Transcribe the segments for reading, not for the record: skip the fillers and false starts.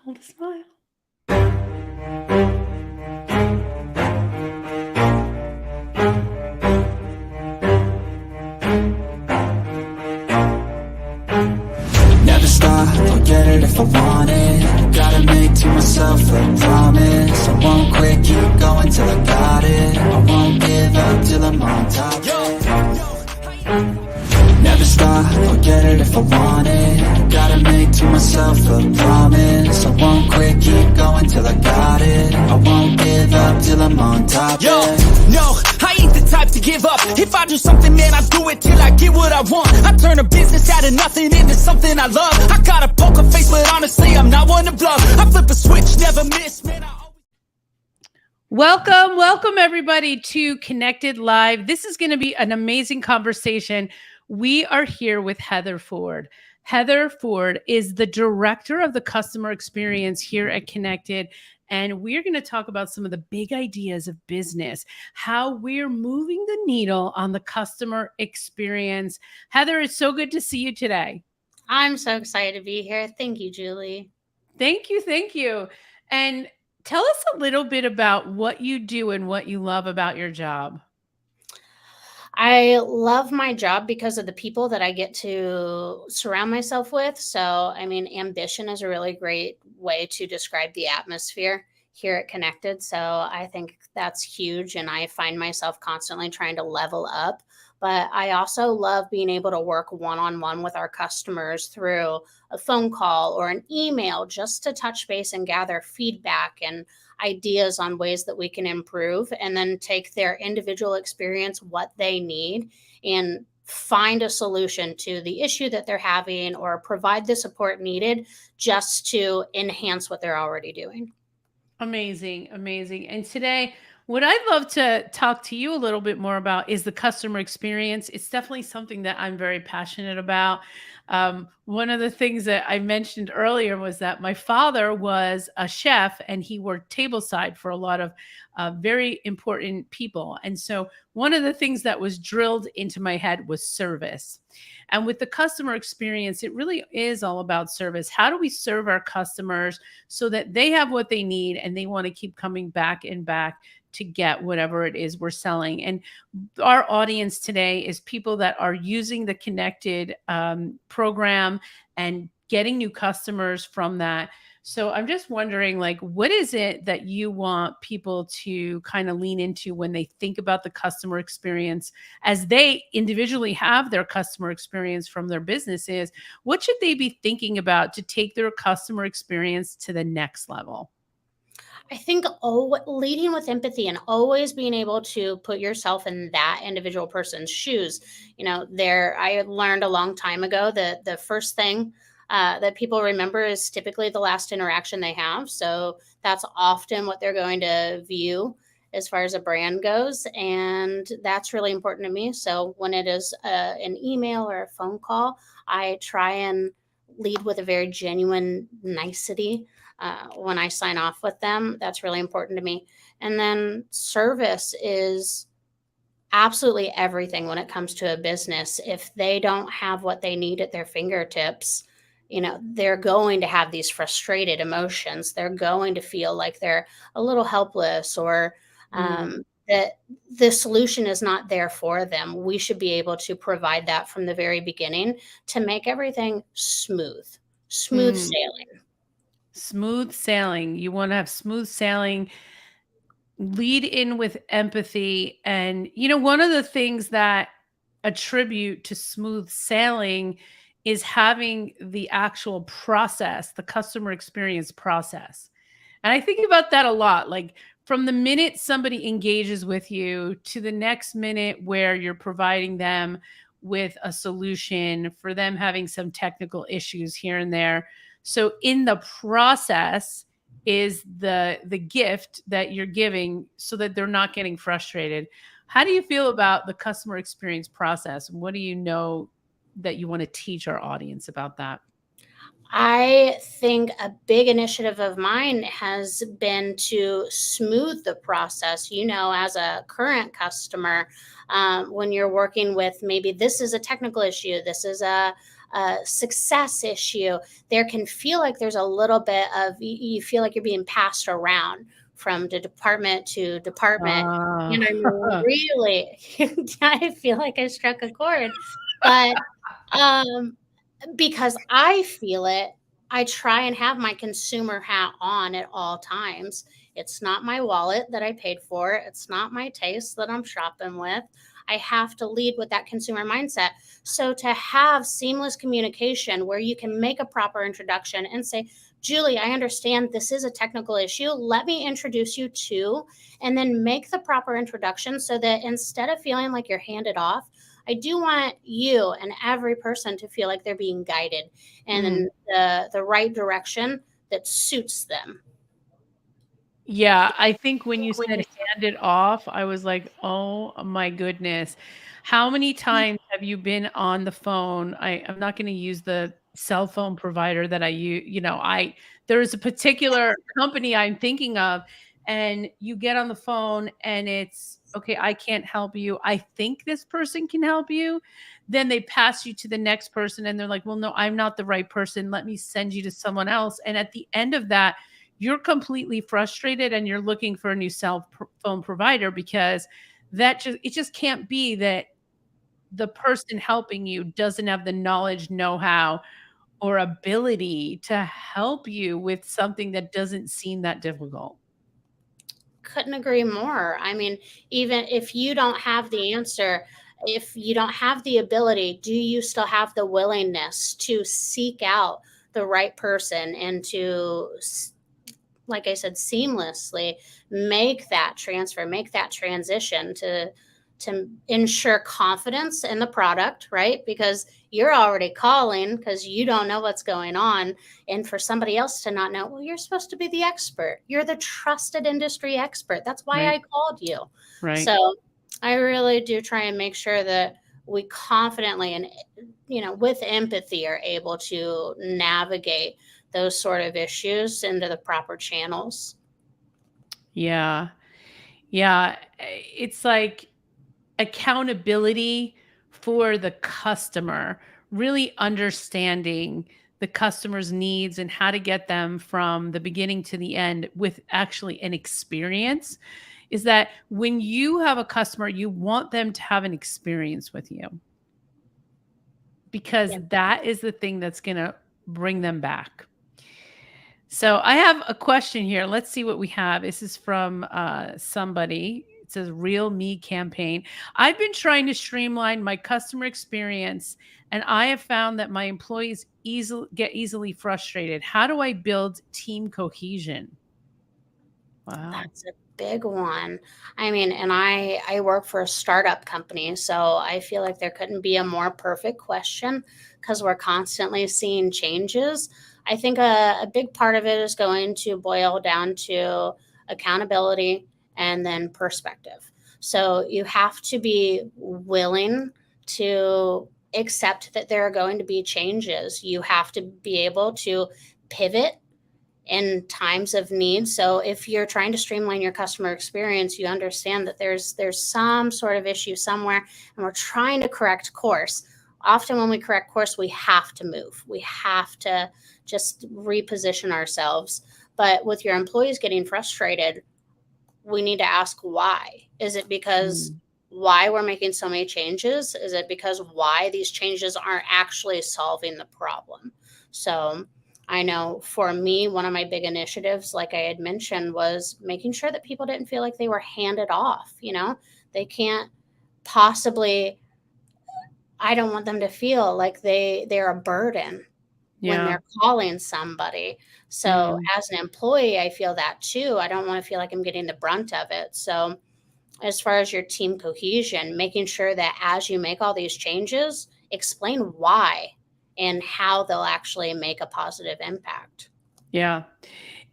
Hold a smile. Never stop, I'll get it if I want it. Gotta make to myself a promise. I won't quit, keep going till I got it. I won't give up till I'm on top. Never stop, I'll get it if I want it. Gotta make to myself a promise. I won't quit, keep going till I got it. I won't give up till I'm on top. Yo, no, I ain't the type to give up. If I do something, man, I do it till I get what I want. I turn a business out of nothing into something I love. I got a poker face, but honestly, I'm not one to bluff. I flip a switch, never miss, man. Welcome everybody to Connected Live. This is going to be an amazing conversation. We are here with Heather Ford. Heather Ford is the director of the customer experience here at Connected. And we're going to talk about some of the big ideas of business, how we're moving the needle on the customer experience. Heather, it's so good to see you today. I'm so excited to be here. Thank you, Julie. Thank you. And tell us a little bit about what you do and what you love about your job. I love my job because of the people that I get to surround myself with. So, ambition is a really great way to describe the atmosphere here at Connected. So I think that's huge. And I find myself constantly trying to level up. But I also love being able to work one-on-one with our customers through a phone call or an email just to touch base and gather feedback and ideas on ways that we can improve, and then take their individual experience, what they need, and find a solution to the issue that they're having or provide the support needed just to enhance what they're already doing. Amazing. And today, what I'd love to talk to you a little bit more about is the customer experience. It's definitely something that I'm very passionate about. One of the things that I mentioned earlier was that my father was a chef and he worked tableside for a lot of very important people. And so one of the things that was drilled into my head was service. And with the customer experience, it really is all about service. How do we serve our customers so that they have what they need and they want to keep coming back and back to get whatever it is we're selling? And our audience today is people that are using the Connected program and getting new customers from that. So I'm just wondering, what is it that you want people to kind of lean into when they think about the customer experience as they individually have their customer experience from their businesses? What should they be thinking about to take their customer experience to the next level? I think leading with empathy and always being able to put yourself in that individual person's shoes. I learned a long time ago that the first thing that people remember is typically the last interaction they have. So that's often what they're going to view as far as a brand goes. And that's really important to me. So when it is an email or a phone call, I try and lead with a very genuine nicety. When I sign off with them, that's really important to me. And then service is absolutely everything when it comes to a business. If they don't have what they need at their fingertips, they're going to have these frustrated emotions. They're going to feel like they're a little helpless, or that the solution is not there for them. We should be able to provide that from the very beginning to make everything smooth sailing. Smooth sailing. You want to have smooth sailing, lead in with empathy. And, one of the things that attribute to smooth sailing is having the actual process, the customer experience process. And I think about that a lot. Like from the minute somebody engages with you to the next minute where you're providing them with a solution for them having some technical issues here and there. So in the process is the gift that you're giving so that they're not getting frustrated. How do you feel about the customer experience process? What do you know that you want to teach our audience about that? I think a big initiative of mine has been to smooth the process. As a current customer, when you're working with, maybe this is a technical issue, this is a success issue, there can feel like there's a little bit of you feel like you're being passed around from the department to department. And Ah. I'm really, I feel like I struck a chord, but um, because I feel it, I try and have my consumer hat on at all times. It's not my wallet that I paid for. It's not my taste that I'm shopping with. I have to lead with that consumer mindset. So to have seamless communication where you can make a proper introduction and say, Julie, I understand this is a technical issue. Let me introduce you to, and then make the proper introduction so that instead of feeling like you're handed off, I do want you and every person to feel like they're being guided Mm. in the right direction that suits them. Yeah, I think when you said hand it off, I was like, "Oh my goodness." How many times have you been on the phone? I'm not gonna use the cell phone provider that I use. There's a particular company I'm thinking of, and you get on the phone and it's, "Okay, I can't help you. I think this person can help you." Then they pass you to the next person and they're like, "Well, no, I'm not the right person. Let me send you to someone else." And at the end of that, you're completely frustrated and you're looking for a new phone provider because it just can't be that the person helping you doesn't have the knowledge, know-how, or ability to help you with something that doesn't seem that difficult. Couldn't agree more. I mean, even if you don't have the answer, if you don't have the ability, do you still have the willingness to seek out the right person and to, like I said, seamlessly make that transfer, make that transition to ensure confidence in the product, right? Because you're already calling because you don't know what's going on. And for somebody else to not know, well, you're supposed to be the expert. You're the trusted industry expert. That's why Right, I called you. right. So I really do try and make sure that we confidently and with empathy are able to navigate those sort of issues into the proper channels. Yeah. Yeah, it's like accountability for the customer, really understanding the customer's needs and how to get them from the beginning to the end with actually an experience. Is that when you have a customer, you want them to have an experience with you because Yeah. that is the thing that's going to bring them back. So I have a question here. Let's see what we have. This is from somebody. It says Real Me Campaign. I've been trying to streamline my customer experience, and I have found that my employees get easily frustrated. How do I build team cohesion? Wow. That's a big one. I mean, and I work for a startup company, so I feel like there couldn't be a more perfect question because we're constantly seeing changes. I think a big part of it is going to boil down to accountability and then perspective. So you have to be willing to accept that there are going to be changes. You have to be able to pivot in times of need. So if you're trying to streamline your customer experience, you understand that there's some sort of issue somewhere and we're trying to correct course. Often when we correct course, we have to move. We have to just reposition ourselves. But with your employees getting frustrated, we need to ask why. Is it because Mm, why we're making so many changes? Is it because why these changes aren't actually solving the problem? So I know for me, one of my big initiatives, like I had mentioned, was making sure that people didn't feel like they were handed off. They can't possibly, I don't want them to feel like they're a burden when yeah. they're calling somebody. So Mm. as an employee, I feel that too. I don't want to feel like I'm getting the brunt of it. So as far as your team cohesion, making sure that as you make all these changes, explain why and how they'll actually make a positive impact. Yeah.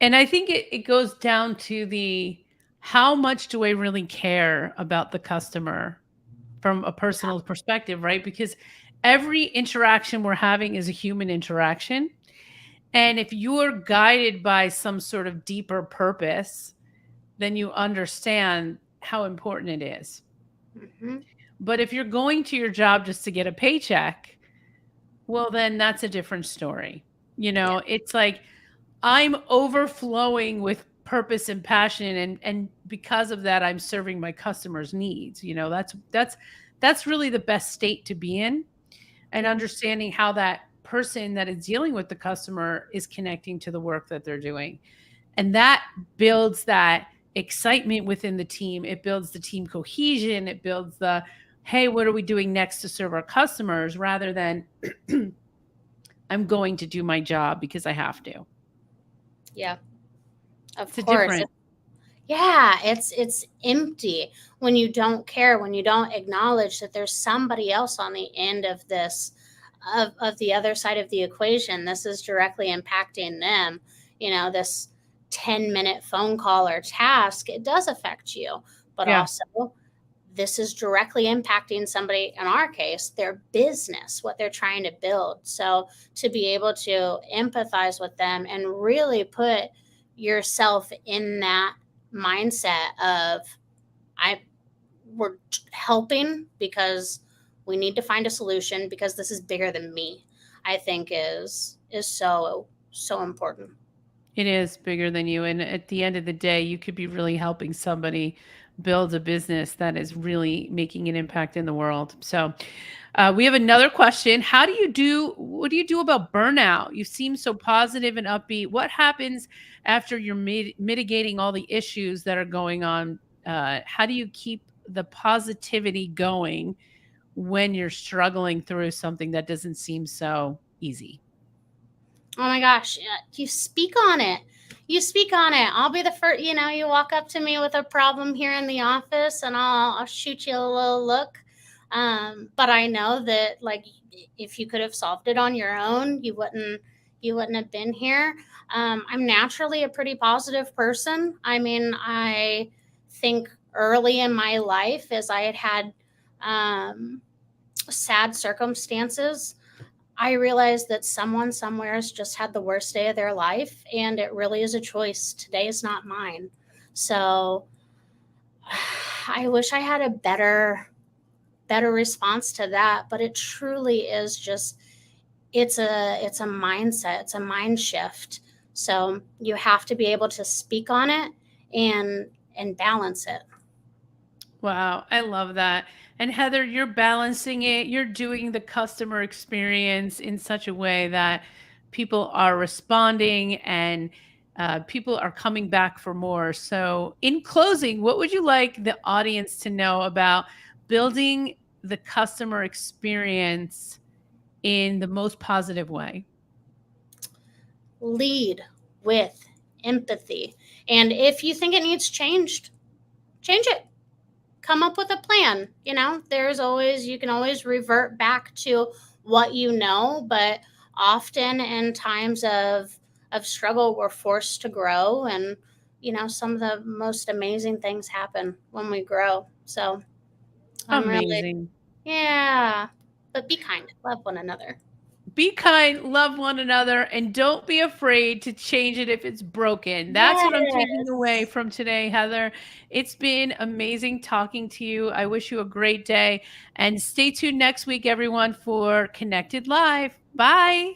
And I think it goes down to the how much do I really care about the customer from a personal perspective, right? Because every interaction we're having is a human interaction. And if you're guided by some sort of deeper purpose, then you understand how important it is. Mhm. But if you're going to your job just to get a paycheck, well, then that's a different story. Yeah. It's like I'm overflowing with purpose and passion, and because of that I'm serving my customers' needs. That's really the best state to be in, and Yeah. understanding how that person that is dealing with the customer is connecting to the work that they're doing. And that builds that excitement within the team. It builds the team cohesion. It builds the, hey, what are we doing next to serve our customers, rather than I'm going to do my job because I have to. Yeah. Of It's a course. different. Yeah, it's empty when you don't care, when you don't acknowledge that there's somebody else on the end of this, of the other side of the equation. This is directly impacting them. This 10-minute phone call or task, it does affect you, but Yeah. also this is directly impacting somebody, in our case, their business, what they're trying to build. So to be able to empathize with them and really put yourself in that mindset of, I we're helping because we need to find a solution because this is bigger than me, I think is so important. It is bigger than you. And at the end of the day, you could be really helping somebody build a business that is really making an impact in the world. So, we have another question. What do you do about burnout? You seem so positive and upbeat. What happens after you're mitigating all the issues that are going on? How do you keep the positivity going when you're struggling through something that doesn't seem so easy? Oh my gosh, yeah, you speak on it. You speak on it. I'll be the first. You walk up to me with a problem here in the office, and I'll shoot you a little look. But I know that, like, if you could have solved it on your own, you wouldn't have been here. I'm naturally a pretty positive person. I mean, I think early in my life, as I had um, sad circumstances, I realized that someone somewhere has just had the worst day of their life, and it really is a choice. Today is not mine. So I wish I had a better response to that, but it truly is just, it's a mindset, it's a mind shift. So you have to be able to speak on it and balance it. Wow, I love that. And Heather, you're balancing it. You're doing the customer experience in such a way that people are responding, and people are coming back for more. So, in closing, what would you like the audience to know about building the customer experience in the most positive way? Lead with empathy. And if you think it needs changed, change it. Come up with a plan. You can always revert back to what you know, but often in times of struggle, we're forced to grow. And some of the most amazing things happen when we grow. So I'm really, Amazing. yeah, but be kind, love one another. Be kind, love one another, and don't be afraid to change it if it's broken. That's what I'm taking away Yes. from today, Heather. It's been amazing talking to you. I wish you a great day, and stay tuned next week, everyone, for Connected Live. Bye.